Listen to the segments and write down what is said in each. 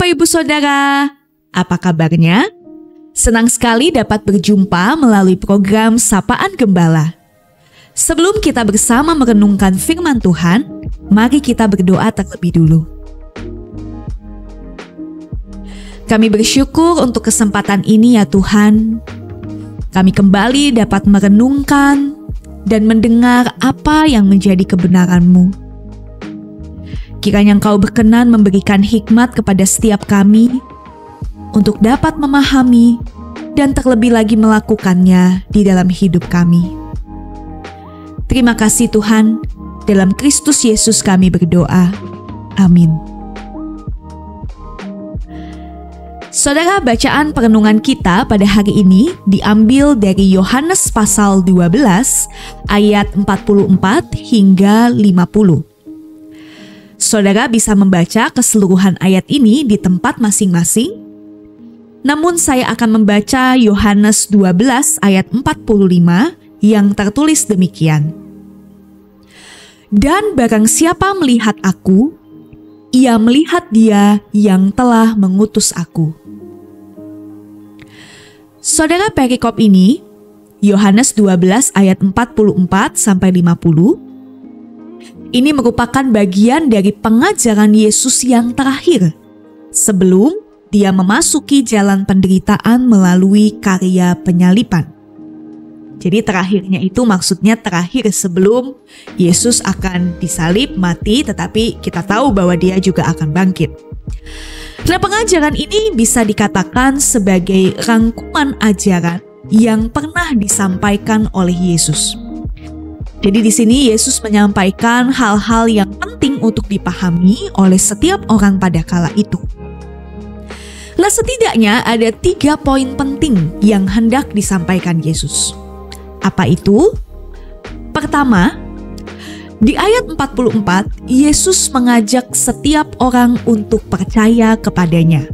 Bapak Ibu Saudara, apa kabarnya? Senang sekali dapat berjumpa melalui program Sapaan Gembala. Sebelum kita bersama merenungkan firman Tuhan, mari kita berdoa terlebih dulu. Kami bersyukur untuk kesempatan ini ya Tuhan. Kami kembali dapat merenungkan dan mendengar apa yang menjadi kebenaran-Mu. Kiranya Engkau berkenan memberikan hikmat kepada setiap kami untuk dapat memahami dan terlebih lagi melakukannya di dalam hidup kami. Terima kasih Tuhan, dalam Kristus Yesus kami berdoa. Amin. Saudara, bacaan perenungan kita pada hari ini diambil dari Yohanes pasal 12 ayat 44 hingga 50. Saudara bisa membaca keseluruhan ayat ini di tempat masing-masing. Namun saya akan membaca Yohanes 12 ayat 45 yang tertulis demikian. Dan barang siapa melihat aku, ia melihat Dia yang telah mengutus aku. Saudara, perikop ini Yohanes 12 ayat 44 sampai 50. Ini merupakan bagian dari pengajaran Yesus yang terakhir sebelum Dia memasuki jalan penderitaan melalui karya penyaliban. Jadi terakhirnya itu maksudnya terakhir sebelum Yesus akan disalib, mati, tetapi kita tahu bahwa Dia juga akan bangkit. Nah, pengajaran ini bisa dikatakan sebagai rangkuman ajaran yang pernah disampaikan oleh Yesus. Jadi di sini Yesus menyampaikan hal-hal yang penting untuk dipahami oleh setiap orang pada kala itu. Nah, setidaknya ada 3 poin penting yang hendak disampaikan Yesus. Apa itu? Pertama, di ayat 44, Yesus mengajak setiap orang untuk percaya kepadanya.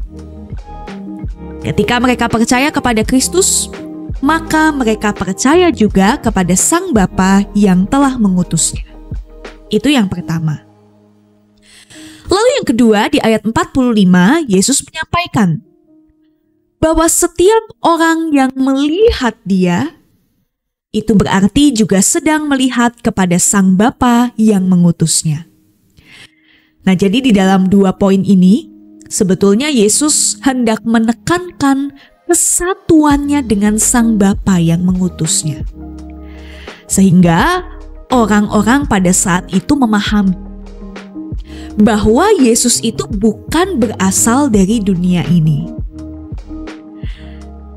Ketika mereka percaya kepada Kristus, maka mereka percaya juga kepada Sang Bapa yang telah mengutusnya. Itu yang pertama. Lalu yang kedua, di ayat 45, Yesus menyampaikan bahwa setiap orang yang melihat Dia, itu berarti juga sedang melihat kepada Sang Bapa yang mengutusnya. Nah, jadi di dalam 2 poin ini, sebetulnya Yesus hendak menekankan kesatuannya dengan Sang Bapa yang mengutusnya. Sehingga orang-orang pada saat itu memahami bahwa Yesus itu bukan berasal dari dunia ini.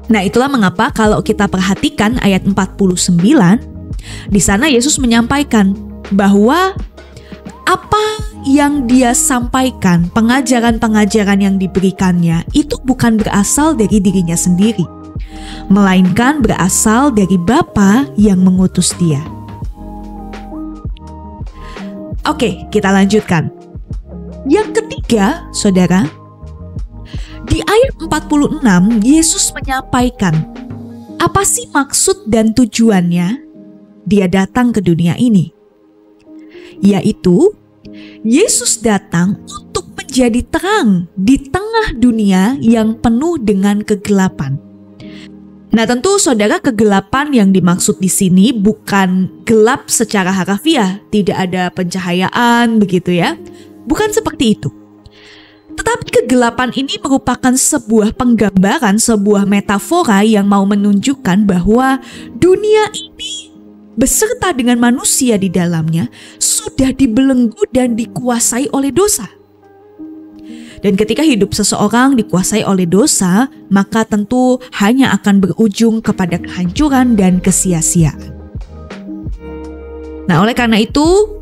Nah, itulah mengapa kalau kita perhatikan ayat 49, di sana Yesus menyampaikan bahwa apa yang Dia sampaikan, pengajaran-pengajaran yang diberikannya itu bukan berasal dari dirinya sendiri, melainkan berasal dari Bapa yang mengutus Dia. Oke, kita lanjutkan. Yang ketiga, saudara, di ayat 46, Yesus menyampaikan apa sih maksud dan tujuannya Dia datang ke dunia ini. Yaitu, Yesus datang untuk menjadi terang di tengah dunia yang penuh dengan kegelapan. Nah, tentu saudara, kegelapan yang dimaksud di sini bukan gelap secara harafiah, tidak ada pencahayaan begitu ya. Bukan seperti itu. Tetapi kegelapan ini merupakan sebuah penggambaran, sebuah metafora yang mau menunjukkan bahwa dunia ini beserta dengan manusia di dalamnya sudah dibelenggu dan dikuasai oleh dosa. Dan ketika hidup seseorang dikuasai oleh dosa, maka tentu hanya akan berujung kepada kehancuran dan kesia-siaan. Nah, oleh karena itu,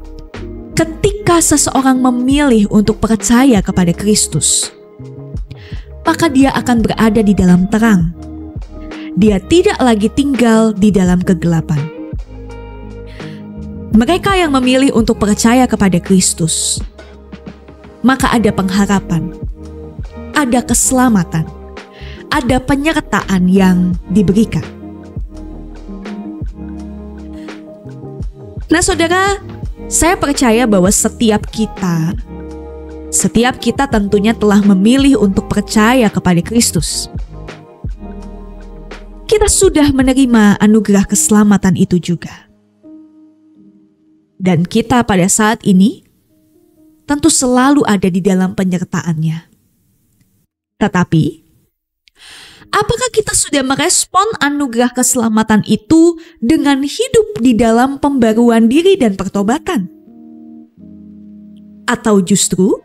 ketika seseorang memilih untuk percaya kepada Kristus, maka dia akan berada di dalam terang. Dia tidak lagi tinggal di dalam kegelapan. Mereka yang memilih untuk percaya kepada Kristus, maka ada pengharapan, ada keselamatan, ada penyertaan yang diberikan. Nah, saudara, saya percaya bahwa setiap kita Setiap kita tentunya telah memilih untuk percaya kepada Kristus. Kita sudah menerima anugerah keselamatan itu juga. Dan kita pada saat ini tentu selalu ada di dalam penyertaan-Nya. Tetapi, apakah kita sudah merespon anugerah keselamatan itu dengan hidup di dalam pembaruan diri dan pertobatan? Atau justru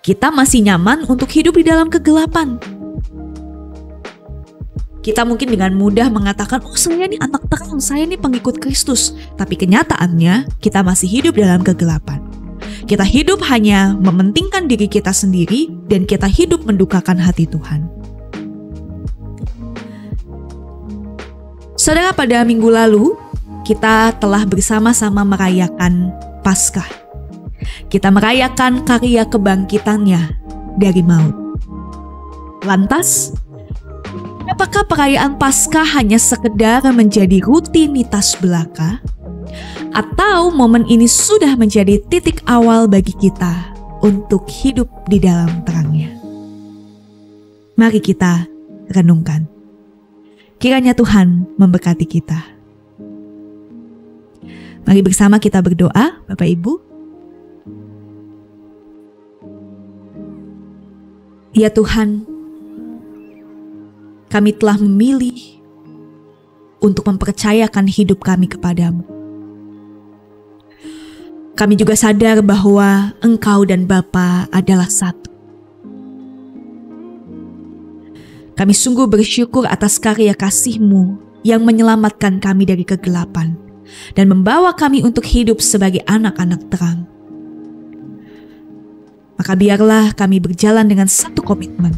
kita masih nyaman untuk hidup di dalam kegelapan? Kita mungkin dengan mudah mengatakan, oh saya ini anak terang, saya ini pengikut Kristus. Tapi kenyataannya kita masih hidup dalam kegelapan. Kita hidup hanya mementingkan diri kita sendiri dan kita hidup mendukakan hati Tuhan. Saudara, pada minggu lalu kita telah bersama-sama merayakan Paskah. Kita merayakan karya kebangkitannya dari maut. Lantas, apakah perayaan Paskah hanya sekedar menjadi rutinitas belaka? Atau momen ini sudah menjadi titik awal bagi kita untuk hidup di dalam terang-Nya? Mari kita renungkan. Kiranya Tuhan memberkati kita. Mari bersama kita berdoa, Bapak Ibu. Ya Tuhan, kami telah memilih untuk mempercayakan hidup kami kepadamu. Kami juga sadar bahwa Engkau dan Bapa adalah satu. Kami sungguh bersyukur atas karya kasih-Mu yang menyelamatkan kami dari kegelapan dan membawa kami untuk hidup sebagai anak-anak terang. Maka biarlah kami berjalan dengan satu komitmen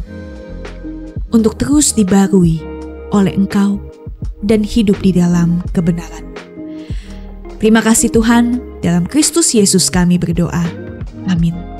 untuk terus dibarui oleh Engkau dan hidup di dalam kebenaran. Terima kasih Tuhan, dalam Kristus Yesus kami berdoa. Amin.